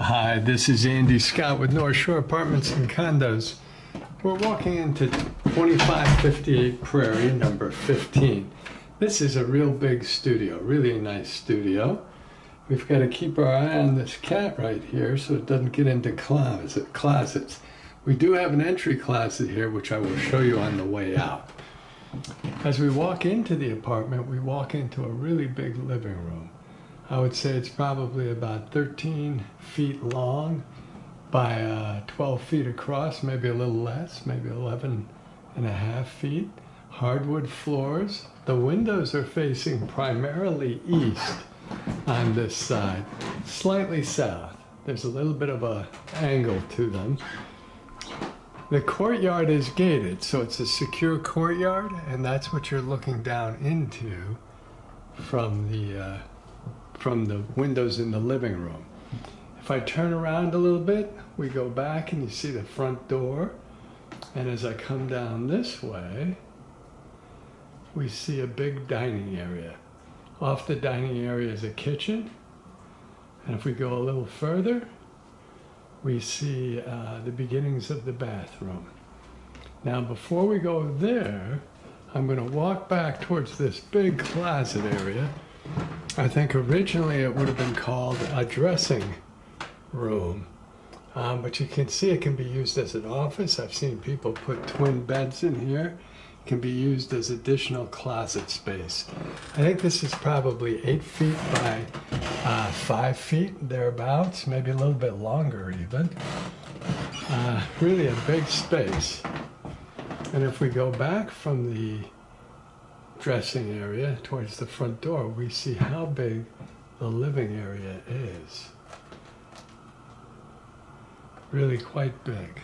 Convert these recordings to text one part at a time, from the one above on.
Hi, this is Andy Scott with North Shore Apartments and Condos. We're walking into 2558 Prairie, number 15. This is a real big studio, really nice studio. We've got to keep our eye on this cat right here so it doesn't get into closets. We do have an entry closet here, which I will show you on the way out. As we walk into the apartment, we walk into a really big living room. I would say it's probably about 13 feet long by 12 feet across, maybe a little less, maybe 11 and a half feet. Hardwood floors. The windows are facing primarily east on this side, slightly south. There's a little bit of an angle to them. The courtyard is gated, so it's a secure courtyard, and that's what you're looking down into from the windows in the living room. If I turn around a little bit, we go back and you see the front door. And as I come down this way, we see a big dining area. Off the dining area is a kitchen. And if we go a little further, we see the beginnings of the bathroom. Now, before we go there, I'm going to walk back towards this big closet area. I think originally it would have been called a dressing room, but you can see it can be used as an office. I've seen people put twin beds in here. It can be used as additional closet space. I think this is probably 8 feet by 5 feet, thereabouts, maybe a little bit longer even. Really a big space. And if we go back from the dressing area towards the front door, we see how big the living area is. Really quite big.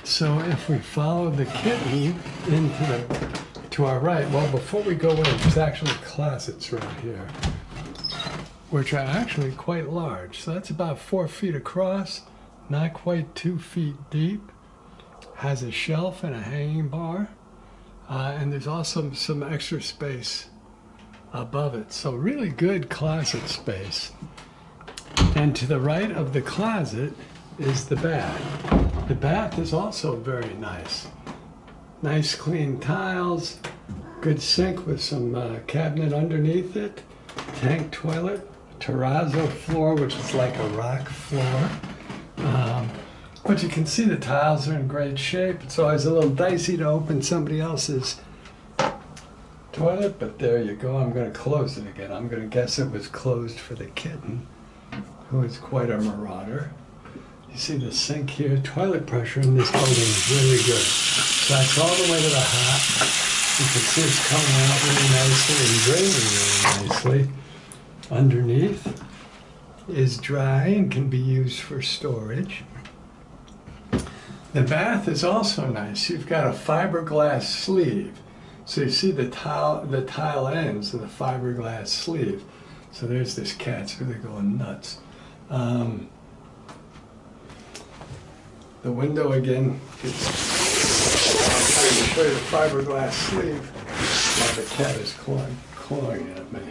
So if we follow the kitten to our right, well, before we go in, there's actually closets right here, which are actually quite large. So that's about 4 feet across, not quite 2 feet deep. Has a shelf and a hanging bar. And there's also some extra space above it. So really good closet space. And to the right of the closet is the bath. The bath is also very nice. Nice clean tiles, good sink with some cabinet underneath it, tank toilet, terrazzo floor, which is like a rock floor. But you can see the tiles are in great shape. It's always a little dicey to open somebody else's toilet, but there you go. I'm going to close it again. I'm going to guess it was closed for the kitten, who is quite a marauder. You see the sink here. Toilet pressure in this building is really good. So that's all the way to the hot. You can see it's coming out really nicely and draining really nicely. Underneath is dry and can be used for storage. The bath is also nice. You've got a fiberglass sleeve. So you see the tile ends of the fiberglass sleeve. So there's this cat's really going nuts. The window again, I'm trying to show you the fiberglass sleeve while the cat is clawing at me.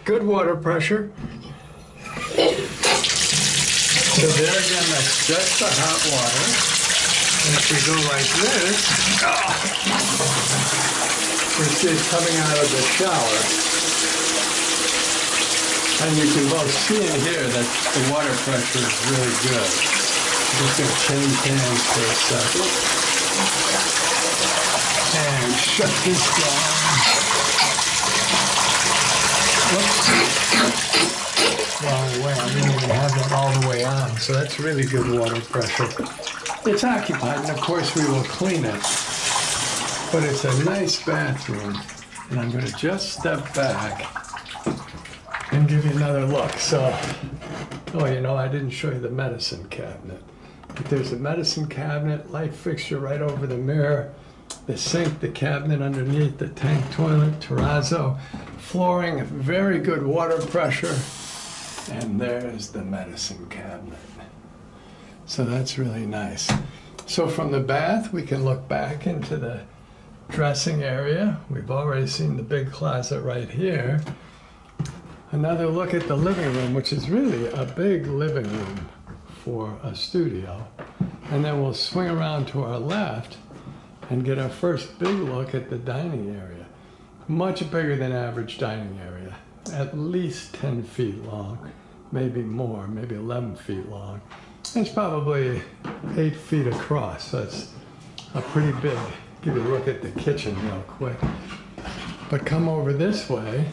Good water pressure. So there again, that's just the hot water. And if we go like this, we see it coming out of the shower. And you can both see and hear that the water pressure is really good. I'm just going to change hands for a second. And shut this down. Whoops. Wrong way. I didn't even have that all the way on. So that's really good water pressure. It's occupied, and of course we will clean it. But it's a nice bathroom. And I'm going to just step back and give you another look. So, I didn't show you the medicine cabinet. But there's a medicine cabinet, light fixture right over the mirror, the sink, the cabinet underneath, the tank toilet, terrazzo, flooring, very good water pressure. And there's the medicine cabinet. So that's really nice. So from the bath, we can look back into the dressing area. We've already seen the big closet right here. Another look at the living room, which is really a big living room for a studio. And then we'll swing around to our left and get our first big look at the dining area. Much bigger than average dining area, at least 10 feet long, maybe more, maybe 11 feet long. It's probably 8 feet across, so it's a pretty big. Give you a look at the kitchen real quick. But come over this way,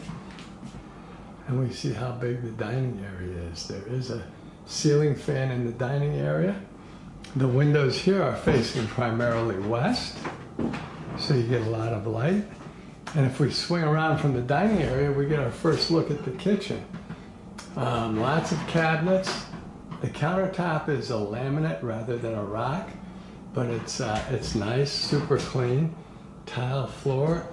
and we see how big the dining area is. There is a ceiling fan in the dining area. The windows here are facing primarily west, so you get a lot of light. And if we swing around from the dining area, we get our first look at the kitchen. Lots of cabinets. The countertop is a laminate rather than a rock, but it's nice, super clean. Tile floor.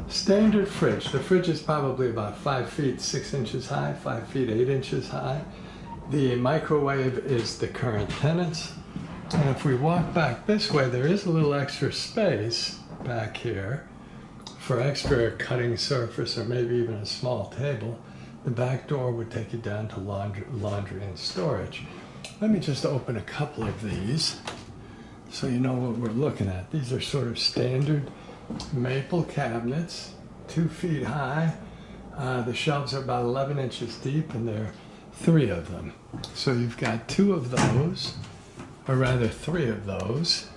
Standard fridge. The fridge is probably about 5 feet 6 inches high, 5 feet 8 inches high. The microwave is the current tenant's. And if we walk back this way, there is a little extra space back here for extra cutting surface or maybe even a small table. The back door would take you down to laundry and storage. Let me just open a couple of these so you know what we're looking at. These are sort of standard maple cabinets, 2 feet high. The shelves are about 11 inches deep, and there are 3 of them. So you've got 2 of those, or rather 3 of those,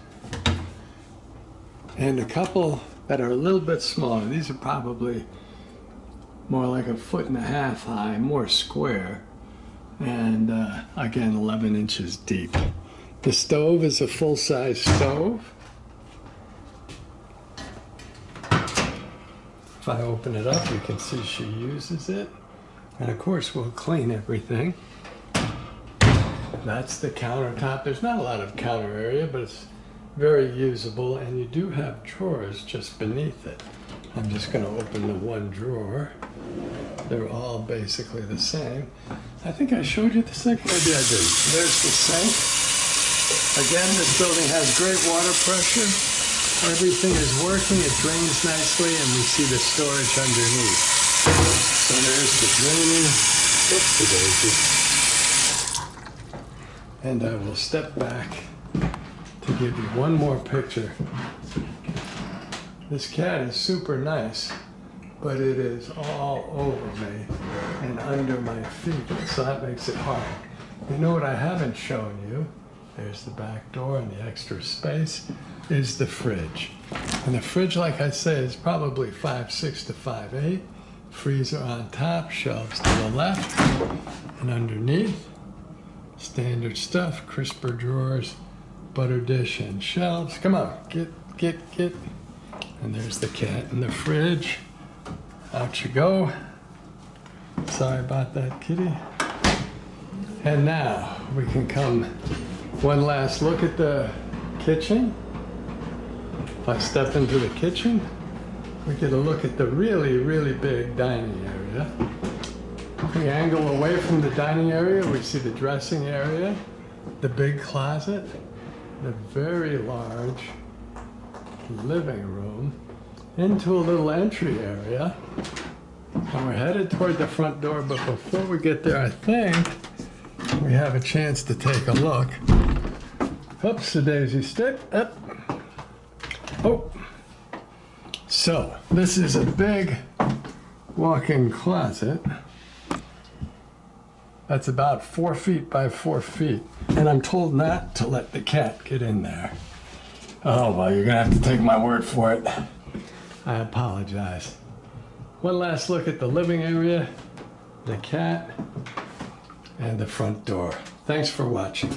and a couple that are a little bit smaller. These are probably more like 1.5 feet high, more square, and again 11 inches deep. The stove is a full-size stove. If I open it up, you can see she uses it. And of course, we'll clean everything. That's the countertop. There's not a lot of counter area, but it's very usable, and you do have drawers just beneath it. I'm just going to open the one drawer. They're all basically the same. I think I showed you the sink. Maybe I didn't. There's the sink. Again, this building has great water pressure. Everything is working. It drains nicely, and we see the storage underneath. So there's the draining. Oops, daisy. And I will step back to give you one more picture. This cat is super nice, but it is all over me and under my feet, so that makes it hard. You know what I haven't shown you? There's the back door, and the extra space is the fridge. And the fridge, like I say, is probably 5'6" to 5'8". Freezer on top, shelves to the left, and underneath, standard stuff, crisper drawers, butter dish, and shelves. Come on, get. And there's the cat in the fridge. Out you go. Sorry about that, kitty. And now we can come one last look at the kitchen. If I step into the kitchen, we get a look at the really, really big dining area. If we angle away from the dining area, we see the dressing area, the big closet, the very large living room, into a little entry area. And we're headed toward the front door, but before we get there, I think we have a chance to take a look. Oops, the daisy stick. Up. Oh. So, this is a big walk-in closet. That's about 4 feet by 4 feet. And I'm told not to let the cat get in there. Oh, well, you're gonna have to take my word for it. I apologize. One last look at the living area, the cat, and the front door. Thanks for watching.